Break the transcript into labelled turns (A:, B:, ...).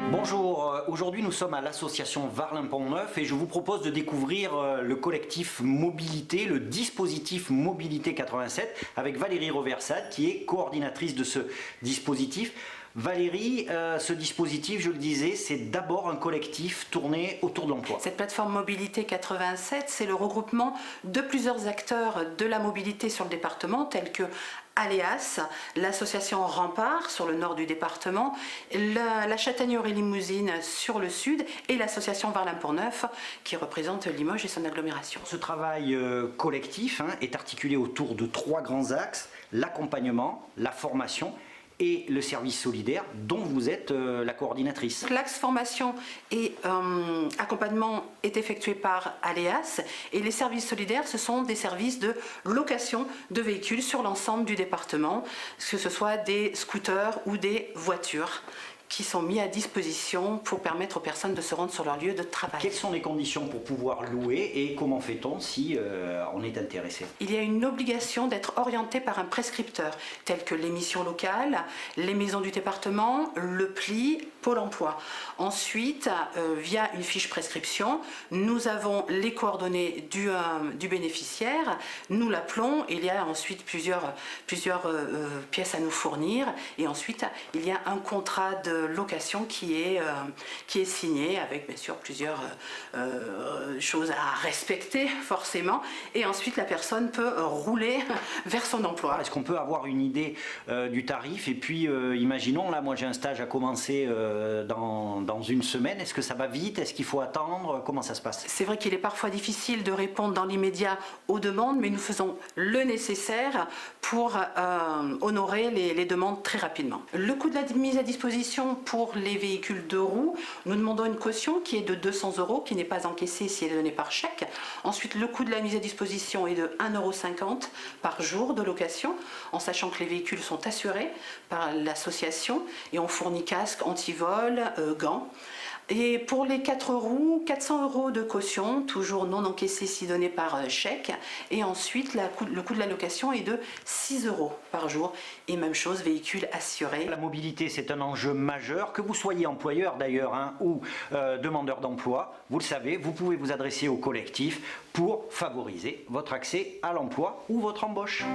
A: Bonjour, aujourd'hui nous sommes à l'association Varlin-Pont-Neuf et je vous propose de découvrir le collectif Mobilité, le dispositif Mobilité 87 avec Valérie Roversat qui est coordinatrice de ce dispositif. Valérie, ce dispositif, je le disais, c'est d'abord un collectif tourné autour de l'emploi.
B: Cette plateforme Mobilité 87, c'est le regroupement de plusieurs acteurs de la mobilité sur le département, tels que Aléas, l'association Rempart sur le nord du département, la Châtaigneraie Limousine sur le sud et l'association Varlin-Pont-Neuf qui représente Limoges et son agglomération.
A: Ce travail collectif est articulé autour de trois grands axes: l'accompagnement, la formation et le service solidaire dont vous êtes la coordinatrice.
B: L'axe formation et accompagnement est effectué par Aléas et les services solidaires, ce sont des services de location de véhicules sur l'ensemble du département, que ce soit des scooters ou des voitures qui sont mis à disposition pour permettre aux personnes de se rendre sur leur lieu de travail.
A: Quelles sont les conditions pour pouvoir louer et comment fait-on si on est intéressé?
B: Il y a une obligation d'être orienté par un prescripteur, tel que les missions locales, les maisons du département, le PLI, Pôle emploi. Ensuite, via une fiche prescription, nous avons les coordonnées du bénéficiaire, nous l'appelons, il y a ensuite plusieurs pièces à nous fournir et ensuite il y a un contrat de location qui est signé avec bien sûr plusieurs choses à respecter forcément et ensuite la personne peut rouler vers son emploi.
A: Est-ce qu'on peut avoir une idée du tarif? Et puis imaginons, là moi j'ai un stage à commencer dans une semaine, est-ce que ça va vite? Est-ce qu'il faut attendre? Comment ça se passe?
B: C'est vrai qu'il est parfois difficile de répondre dans l'immédiat aux demandes, mais nous faisons le nécessaire pour honorer les demandes très rapidement. Le coût de la mise à disposition pour les véhicules 2 roues, nous demandons une caution qui est de 200 €, qui n'est pas encaissée si elle est donnée par chèque. Ensuite, le coût de la mise à disposition est de 1,50 € par jour de location, en sachant que les véhicules sont assurés par l'association et on fournit casque, antivol, gants. Et pour les 4 roues, 400 € de caution, toujours non encaissé si donné par chèque. Et ensuite, le coût de la location est de 6 € par jour. Et même chose, véhicule assuré.
A: La mobilité, c'est un enjeu majeur, que vous soyez employeur d'ailleurs ou demandeur d'emploi. Vous le savez, vous pouvez vous adresser au collectif pour favoriser votre accès à l'emploi ou votre embauche.